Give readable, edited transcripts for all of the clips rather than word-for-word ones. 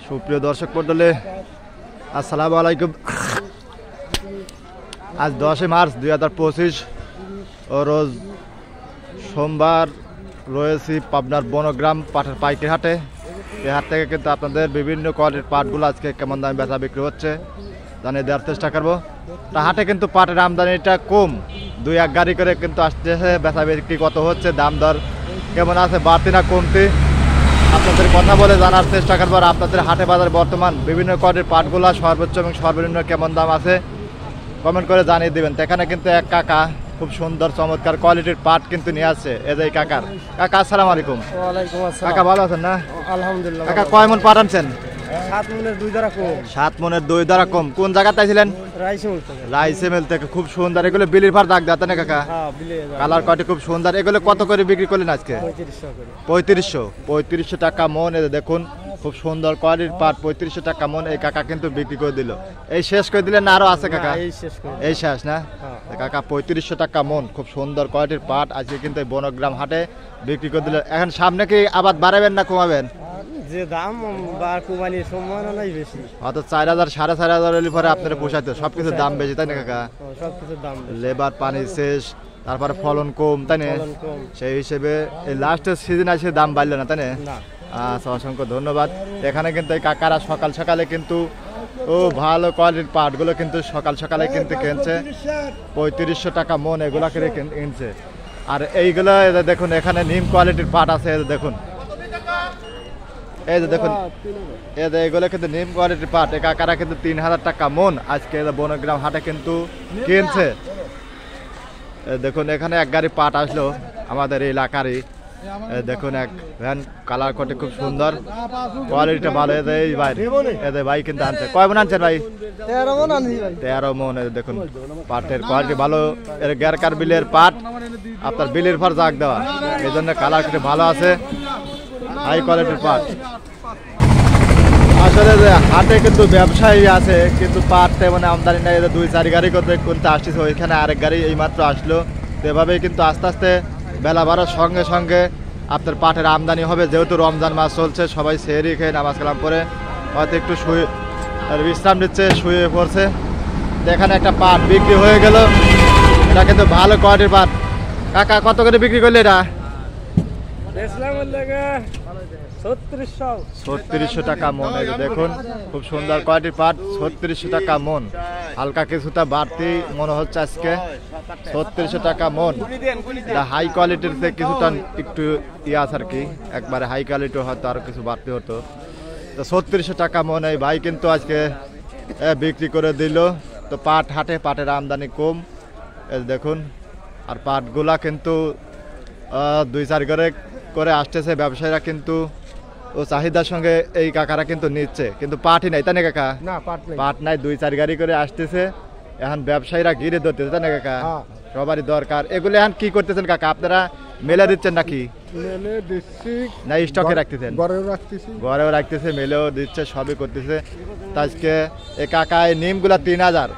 সুপ্রিয় দর্শক মণ্ডলী, আসসালামু আলাইকুম। আজ 10 মার্চ 2025 ও রোজ সোমবার রয়েছি পাবনার বনগ্রাম পাটের পাইকারি হাটে। এই হাট থেকে কিন্তু আপনাদের বিভিন্ন কোয়ালিটির পাটগুলো আজকে কেমন দামে বেচা বিক্রি হচ্ছে জানিয়ে দেওয়ার চেষ্টা করবো। তা হাটে কিন্তু পাটের আমদানিটা কম, 2-1 গাড়ি করে কিন্তু আসতেছে। বেচা বিক্রি কত হচ্ছে, দাম দর কেমন আছে, বাড়তি না কমতি, আপনাদের কথা বলে জানার চেষ্টা করবো। আর আপনাদের হাটে বাজারে বর্তমান বিভিন্ন কোয়ালিটির পাটগুলা সর্বোচ্চ এবং সর্বনিম্ন কেমন দাম আছে কমেন্ট করে জানিয়ে দেবেন। এখানে কিন্তু এক কাকা খুব সুন্দর চমৎকার কোয়ালিটির পাট কিন্তু নিয়ে আসছে। এই যে কাকা, আসসালামু আলাইকুম। ওয়ালাইকুম আসসালাম। কাকা ভালো আছেন না? আলহামদুলিল্লাহ। কাকা কয় মন পাট আনছেন? 7 মনের 2 দ্বারা কম। 7 মনের 2 দ্বারা কম। কোন জায়গাতে ছিলেন? রাইসে মিল থেকে। রাইসে মিল থেকে। খুব সুন্দর, এগুলো বিলির ভার দাগ দাঁত না কাকা? হ্যাঁ, বিলে কালার কোয়ালিটি খুব সুন্দর। এগুলো কত করে বিক্রি করলেন আজকে? 3500 করে। 3500 টাকা মন। এই দেখুন খুব সুন্দর কোয়ালিটির পাট, 3500 টাকা মন। এই কাকা কিন্তু বিক্রি করে দিল। এই শেষ করে দিলেন না আরো আছে কাকা? এই শেষ করে। এই শেষ না? হ্যাঁ। কাকা 3500 টাকা মন, খুব সুন্দর কোয়ালিটির পাট আজকে কিন্তু এই বনগ্রাম হাটে বিক্রি করে দিল। এখন সামনে কি আবার বাড়াবেন না কমাবেন? যে দাম বা কুমানির সম্ভাবনা নাই বেশি। অত 4000 4500 হলে পরে আপনারা পোষাইতে সবকিছুর দাম বেশি, তাই না কাকা? সবকিছুর দাম বেশি। লেবার পানি শেষ, তারপরে ফলন কম, তাই না? ফলন কম। সেই হিসেবে এই লাস্টের সিজন আসে দাম বাড়লো না, তাই না? না। আচ্ছা, অসংখ্য ধন্যবাদ। এখানে কিন্তু এই কাকারা সকাল সকালে কিন্তু ভালো কোয়ালিটির পাটগুলো কিন্তু সকাল সকালে কিন্তু কিনছে 3500 টাকা মন, এগুলা করে কিনছে। আর এইগুলো দেখুন, এখানে নিম কোয়ালিটির পাট আছে। দেখুন, এই যে দেখুন, এই যে এগুলো কিন্তু নিম কোয়ালিটির পাট। এই কাকারা কিন্তু 3000 টাকা মন আজকে বনগ্রাম হাটে কিন্তু কিনছে। দেখুন, এখানে এক গাড়ি পাট আসলো আমাদের এই এলাকারই। দেখুন, এক ভ্যান কালার কোটে খুব সুন্দর, কোয়ালিটিটা ভালো। এদের ভাই কিন্তু আনছে। কয় মন আনছেন ভাই? 13 মন আনছি ভাই। 13 মন। দেখুন পাটের কোয়ালিটি ভালো। এর গ্যারকার বিলের পাট, আপনার বিলের পর জাগ দেওয়া, এই জন্য কালার কোটে ভালো আছে, হাই কোয়ালিটির পাট। আসলে যে হাটে কিন্তু ব্যবসায়ী আছে, কিন্তু পাট তেমন আমদানি নাই। 2-4 গাড়ি করতে আসতেছে, ওইখানে আরেক গাড়ি এইমাত্র আসলো। তো এভাবেই কিন্তু আস্তে আস্তে বেলা বাড়ার সঙ্গে সঙ্গে আপনার পাটের আমদানি হবে। যেহেতু রমজান মাস চলছে, সবাই সেহরি খেয়ে নামাজ কালাম করে হয়তো একটু শুয়ে বিশ্রাম নিচ্ছে, শুয়ে পড়ছে। এখানে একটা পাট বিক্রি হয়ে গেল। এটা কিন্তু ভালো কোয়ালিটির পাট। কাকা কত করে বিক্রি করলে এটা? 3600 টাকা মন। এই দেখুন খুব সুন্দর কোয়ালিটির পাট, 3600 টাকা মন। হালকা কিছুটা বাড়তি মনে হচ্ছে আজকে, 3600 টাকা মন। হাই কোয়ালিটির কিছুটা একটু আছে আর কি, একবারে হাই কোয়ালিটি হয়তো আরো কিছু বাড়তি হতো। তো 3600 টাকা মন এই ভাই কিন্তু আজকে বিক্রি করে দিল। তো পাট হাটে পাটের আমদানি কম, এই দেখুন। আর পাটগুলা কিন্তু 2-4 করে আসতেছে ব্যবসায়ীরা, কিন্তু ও চাহিদার সঙ্গে এই কাকারা কিন্তু নিচ্ছে, কিন্তু পাটই নাই, তাই না কাকা? না, পাট নাই। পাট নাই, 2-4 গাড়ি করে আসতেছে। এখন ব্যবসায়ীরা ঘিরে ধরতেছে, তাই না কাকা? সবারই দরকার। এগুলো এখন কি করতেছেন কাকা? আপনারা মেলে দিচ্ছেন নাকি? মেলে দিচ্ছি না স্টকে রাখতেছেন? ঘরেও রাখতেছে, মেলেও দিচ্ছে, সবই করতেছে। আজকে এই কাকা এই নিমগুলা 3000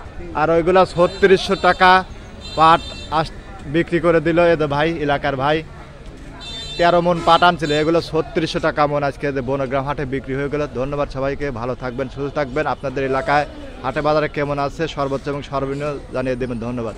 আর ওইগুলা 3600 টাকা পাট বিক্রি করে দিল। এ ভাই এলাকার ভাই 13 মন পাট আনছিল, এগুলো 3600 টাকা মন আজকে বনগ্রাম হাটে বিক্রি হয়ে গেল। ধন্যবাদ সবাইকে, ভালো থাকবেন, সুস্থ থাকবেন। আপনাদের এলাকায় হাটে বাজারে কেমন আছে সর্বোচ্চ এবং সর্বনিম্ন জানিয়ে দেবেন। ধন্যবাদ।